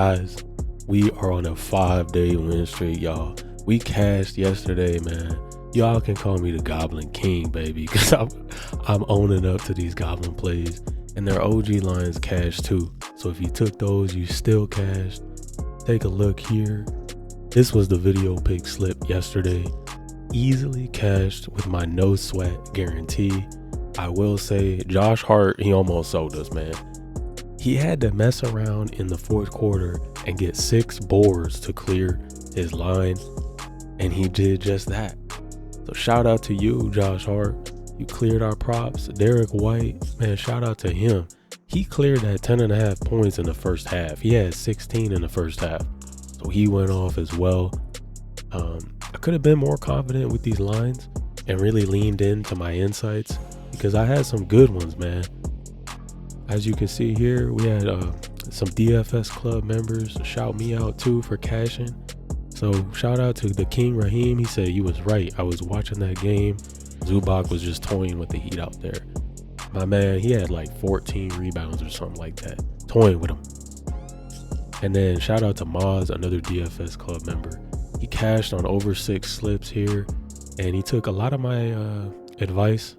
Guys, we are on a 5-day win streak, y'all. We cashed yesterday, man. Y'all can call me the Goblin King, baby, because I'm owning up to these Goblin plays. And their OG lines cashed too. So if you took those, you still cashed. Take a look here. This was the video pick slip yesterday. Easily cashed with my no sweat guarantee. I will say Josh Hart, he almost sold us, man. He had to mess around in the fourth quarter and get 6 boards to clear his line, and he did just that. So shout out to you, Josh Hart. You cleared our props. Derek White, man, shout out to him. He cleared that 10.5 points in the first half. He had 16 in the first half, so he went off as well. I could have been more confident with these lines and really leaned into my insights because I had some good ones, man. As you can see here, we had some DFS club members shout me out too for cashing. So shout out to the King Raheem. He said you was right. I was watching that game. Zubac was just toying with the Heat out there. My man, he had like 14 rebounds or something like that. Toying with him. And then shout out to Maz, another DFS club member. He cashed on over 6 slips here. And he took a lot of my advice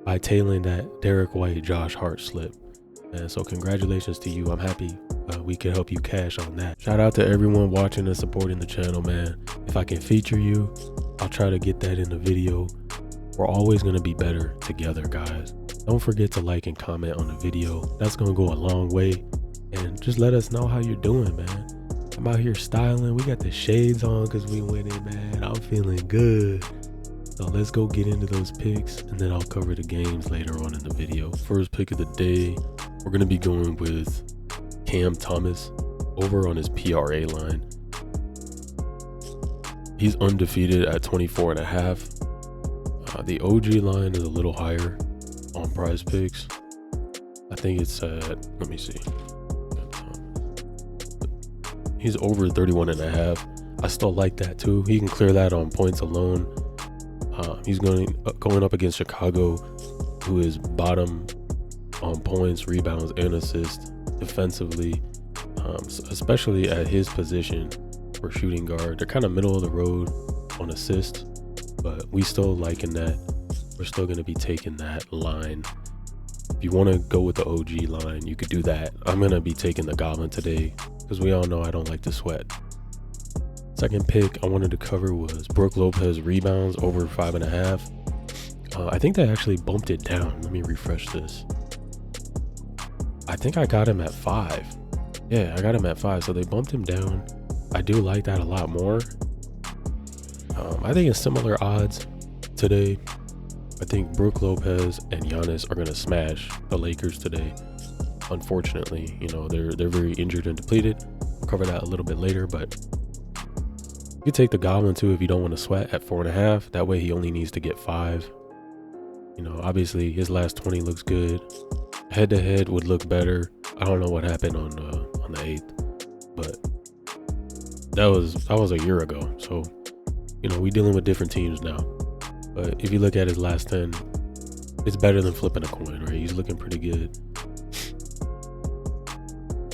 by tailing that Derek White, Josh Hart slip. And so congratulations to you. I'm happy we can help you cash on that. Shout out to everyone watching and supporting the channel, man. If I can feature you, I'll try to get that in the video. We're always going to be better together, guys. Don't forget to like and comment on the video. That's going to go a long way. And just let us know how you're doing, man. I'm out here styling. We got the shades on because we winning, man. I'm feeling good. So let's go get into those picks, and then I'll cover the games later on in the video. First pick of the day, we're going to be going with Cam Thomas over on his PRA line. He's undefeated at 24.5. The OG line is a little higher on PrizePicks. I think it's at, let me see. He's over 31.5. I still like that too. He can clear that on points alone. He's going up against Chicago, who is bottom on points, rebounds, and assists defensively, especially at his position for shooting guard. They're kind of middle of the road on assists, but we still liking that. We're still going to be taking that line. If you want to go with the OG line, you could do that. I'm going to be taking the Goblin today because we all know I don't like to sweat. Second pick I wanted to cover was Brook Lopez rebounds over 5.5. I think they actually bumped it down. Let me refresh this. I think I got him at 5. Yeah, I got him at 5. So they bumped him down. I do like that a lot more. I think it's similar odds today. I think Brook Lopez and Giannis are going to smash the Lakers today. Unfortunately, you know, they're very injured and depleted. We'll cover that a little bit later, but you could take the Goblin too if you don't want to sweat at 4.5. That way he only needs to get 5. You know, obviously his last 20 looks good. Head to head would look better. I don't know what happened on the 8th, but that was a year ago. So, you know, we dealing with different teams now. But if you look at his last 10, it's better than flipping a coin, right? He's looking pretty good.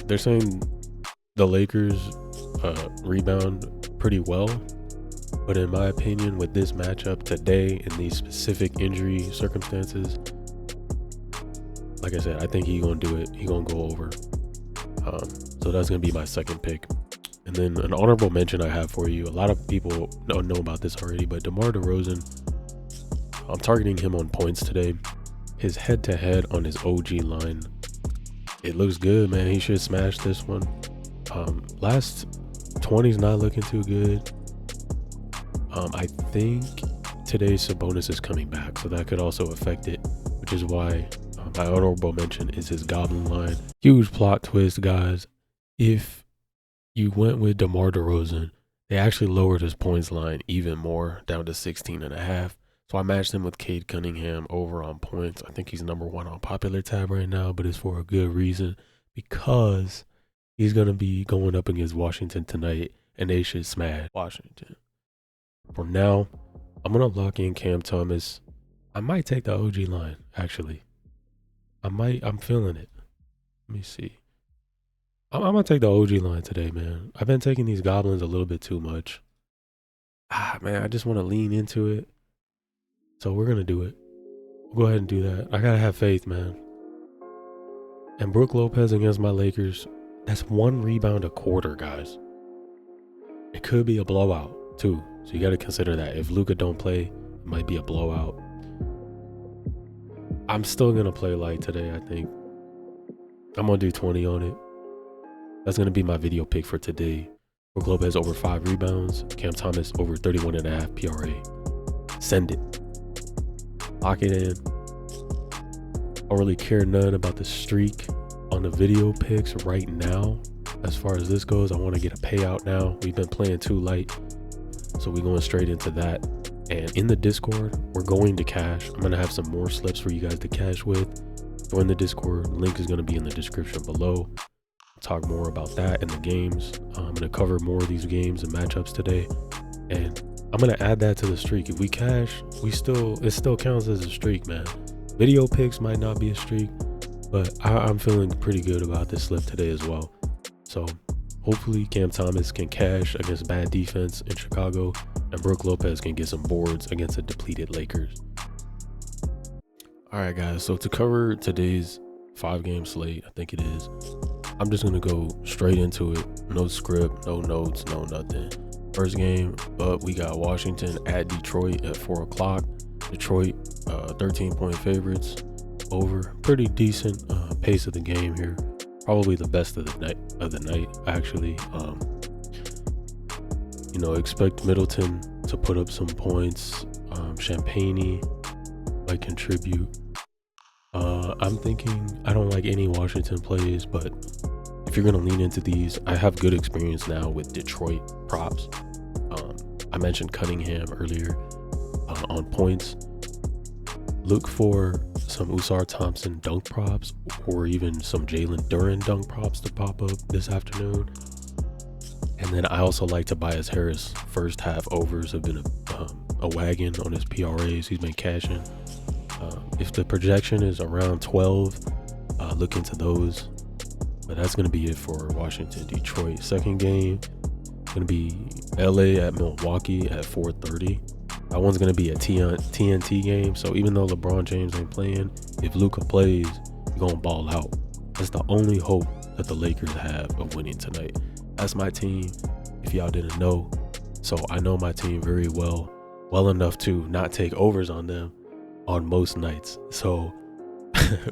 They're saying the Lakers rebound pretty well, but in my opinion, with this matchup today in these specific injury circumstances, like I said, I think he's gonna do it. He's gonna go over. So that's gonna be my second pick. And then an honorable mention I have for you. A lot of people don't know about this already, but DeMar DeRozan, I'm targeting him on points today. His head-to-head on his OG line, it looks good, man. He should smash this one. Last 20's not looking too good. I think today's Sabonis is coming back, so that could also affect it, which is why my honorable mention is his Goblin line. Huge plot twist, guys. If you went with DeMar DeRozan, they actually lowered his points line even more, down to 16.5. So I matched him with Cade Cunningham over on points. I think he's number 1 on popular tab right now, but it's for a good reason, because he's going to be going up against Washington tonight, and they should smash Washington. For now, I'm going to lock in Cam Thomas. I might take the OG line, actually. I'm feeling it. Let me see. I'm gonna take the OG line today, man. I've been taking these goblins a little bit too much. Man, I just want to lean into it. So we're gonna do it. We'll go ahead and do that. I gotta have faith, man. And Brook Lopez against my Lakers, that's 1 rebound a quarter, guys. It could be a blowout too. So you gotta consider that. If Luka don't play, it might be a blowout. I'm still gonna play light today, I think. I'm gonna do 20 on it. That's gonna be my video pick for today. Brook Lopez over 5 rebounds. Cam Thomas over 31.5 PRA. Send it. Lock it in. I don't really care none about the streak on the video picks right now. As far as this goes, I want to get a payout now. We've been playing too light, so we're going straight into that. And in the Discord, we're going to cash. I'm going to have some more slips for you guys to cash with. Join the Discord. Link is going to be in the description below. I'll talk more about that in the games. I'm going to cover more of these games and matchups today. And I'm going to add that to the streak. If we cash, it still counts as a streak, man. Video picks might not be a streak, but I'm feeling pretty good about this slip today as well. So hopefully Cam Thomas can cash against bad defense in Chicago, and Brook Lopez can get some boards against a depleted Lakers. All right, guys. So to cover today's 5-game slate, I think it is, I'm just going to go straight into it. No script, no notes, no nothing. First game up, we got Washington at Detroit at 4 o'clock. Detroit, 13-point favorites, over. Pretty decent pace of the game here. Probably the best of the night, actually. Expect Middleton to put up some points. Champagne might contribute. I'm thinking I don't like any Washington plays, but if you're gonna lean into these, I have good experience now with Detroit props. I mentioned Cunningham earlier on points. Look for some Usar Thompson dunk props, or even some Jalen Duren dunk props to pop up this afternoon. And then I also like Tobias Harris. First half overs have been a wagon on his PRAs. He's been cashing. If the projection is around 12, look into those. But that's going to be it for Washington, Detroit. Second game, going to be LA at Milwaukee at 4:30. That one's going to be a TNT game. So even though LeBron James ain't playing, if Luka plays, he's going to ball out. That's the only hope that the Lakers have of winning tonight. That's my team, if y'all didn't know. So I know my team very well enough to not take overs on them on most nights. So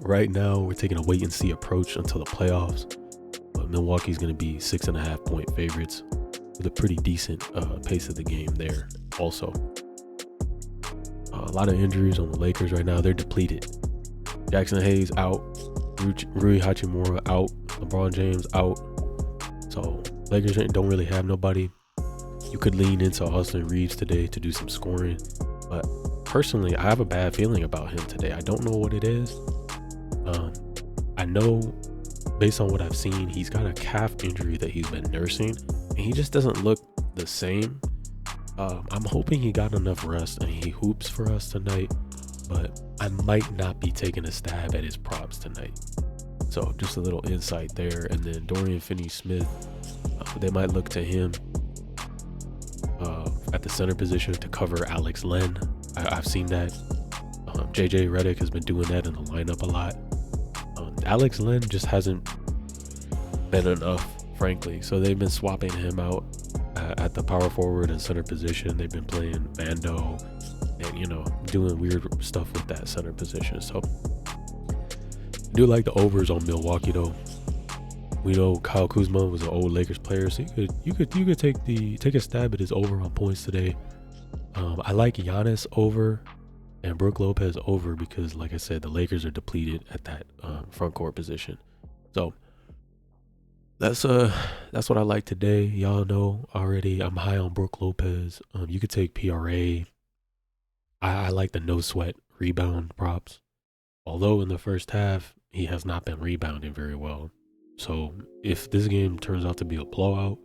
right now we're taking a wait and see approach until the playoffs. But Milwaukee's going to be 6.5-point favorites with a pretty decent pace of the game there also. A lot of injuries on the Lakers right now. They're depleted. Jackson Hayes out. Rui Hachimura out. LeBron James out. So Lakers don't really have nobody. You could lean into Austin Reeves today to do some scoring. But personally, I have a bad feeling about him today. I don't know what it is. I know based on what I've seen, he's got a calf injury that he's been nursing. And he just doesn't look the same. I'm hoping he got enough rest and he hoops for us tonight, but I might not be taking a stab at his props tonight. So just a little insight there. And then Dorian Finney-Smith, they might look to him at the center position to cover Alex Len. I've seen that. JJ Redick has been doing that in the lineup a lot. Alex Len just hasn't been enough, frankly. So they've been swapping him out at the power forward and center position. They've been playing Vando and, doing weird stuff with that center position. So I do like the overs on Milwaukee though. We know Kyle Kuzma was an old Lakers player, so you could take a stab at his over on points today. I like Giannis over and Brook Lopez over because, like I said, the Lakers are depleted at that front court position. So that's what I like today. Y'all know already I'm high on Brook Lopez. You could take PRA. I like the no sweat rebound props. Although in the first half, he has not been rebounding very well. So if this game turns out to be a blowout,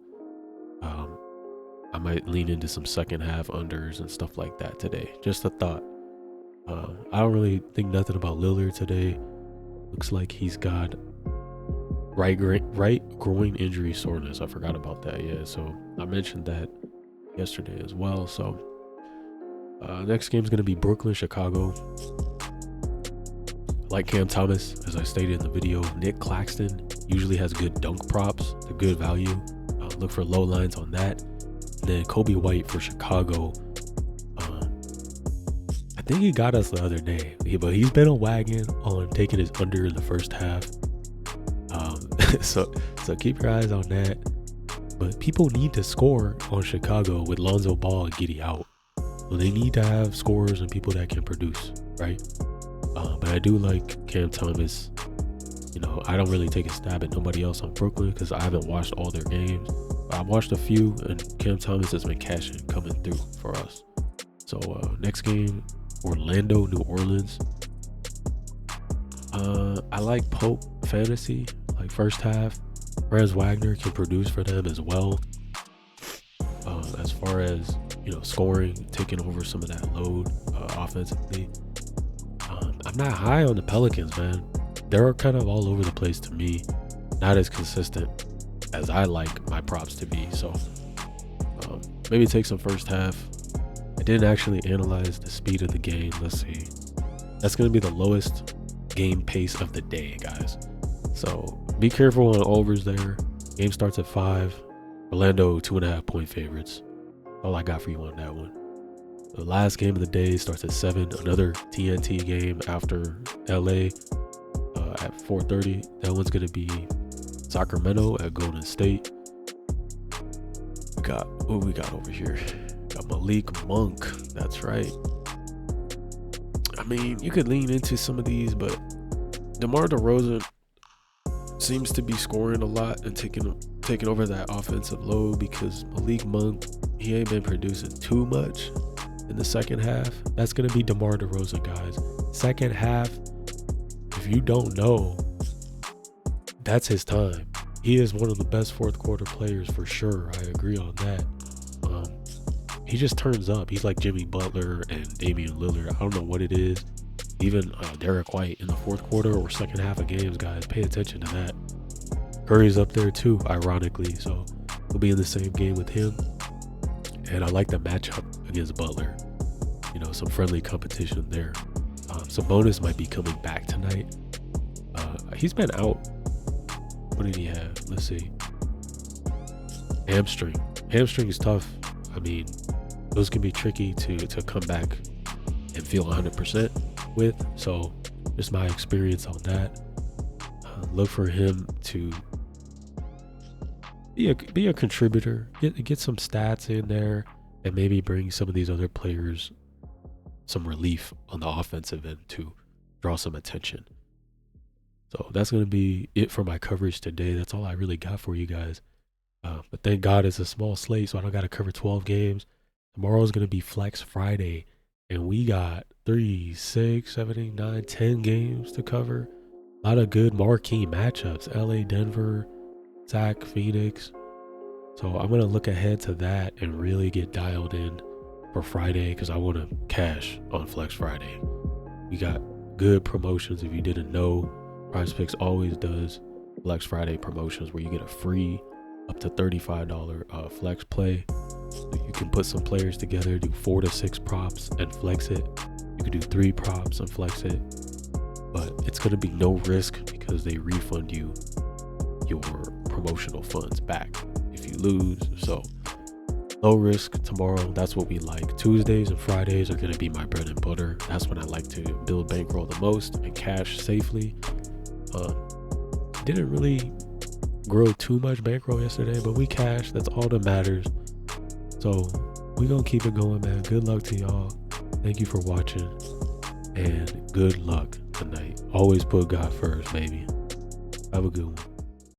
I might lean into some second half unders and stuff like that today. Just a thought. I don't really think nothing about Lillard today. Looks like he's got right groin injury soreness. I forgot about that. Yeah, so I mentioned that yesterday as well. So next game is going to be Brooklyn, Chicago. Like Cam Thomas, as I stated in the video, Nick Claxton usually has good dunk props, the good value. Look for low lines on that. And then Kobe White for Chicago. I think he got us the other day, but he's been a wagon on taking his under in the first half. So keep your eyes on that. But people need to score on Chicago with Lonzo Ball and Giddey out. So they need to have scorers and people that can produce, right? But I do like Cam Thomas. You know, I don't really take a stab at nobody else on Brooklyn because I haven't watched all their games. I've watched a few, and Cam Thomas has been coming through for us. So next game, Orlando, New Orleans. I like Pope fantasy, like first half. Franz Wagner can produce for them as well. As far as, you know, scoring, taking over some of that load offensively. I'm not high on the Pelicans, man. They're kind of all over the place to me. Not as consistent as I like my props to be. So maybe take some first half. I didn't actually analyze the speed of the game. Let's see. That's going to be the lowest game pace of the day, guys. So be careful on overs there. Game starts at 5. Orlando 2.5 point favorites. All I got for you on that one. The last game of the day starts at 7. Another TNT game after LA at 4:30. That one's going to be Sacramento at Golden State. What we got over here? Got Malik Monk. That's right. I mean, you could lean into some of these, but DeMar DeRozan seems to be scoring a lot and taking over that offensive load because Malik Monk, he ain't been producing too much in the second half. That's going to be DeMar DeRozan, guys. Second half, if you don't know, that's his time. He is one of the best fourth quarter players for sure. I agree on that. He just turns up. He's like Jimmy Butler and Damian Lillard. I don't know what it is. Even Derek White in the fourth quarter or second half of games, guys. Pay attention to that. Curry's up there too, ironically. So we'll be in the same game with him. And I like the matchup against Butler. You know, some friendly competition there. Sabonis might be coming back tonight. He's been out. What did he have? Let's see. Hamstring. Hamstring is tough. I mean, those can be tricky to come back and feel 100% with. So just my experience on that. Look for him to be a contributor, get some stats in there, and maybe bring some of these other players some relief on the offensive end to draw some attention. So that's going to be it for my coverage today. That's all I really got for you guys. But thank God it's a small slate, so I don't got to cover 12 games. Tomorrow is going to be Flex Friday, and we got 3, 6, 7, 8, 9, 10 games to cover. A lot of good marquee matchups. LA, Denver, Zach, Phoenix. So I'm going to look ahead to that and really get dialed in for Friday because I want to cash on Flex Friday. We got good promotions. If you didn't know, PrizePicks always does Flex Friday promotions where you get a free up to $35 flex play. So you can put some players together, do 4 to 6 props and flex it. You can do 3 props and flex it. But it's going to be no risk because they refund you your promotional funds back if you lose. So low risk tomorrow. That's what we like. Tuesdays and Fridays are going to be my bread and butter. That's when I like to build bankroll the most and cash safely. Didn't really grow too much bankroll yesterday, but we cashed. That's all that matters. So we gonna keep it going, man. Good luck to y'all. Thank you for watching, and good luck tonight. Always put God first, baby. Have a good one.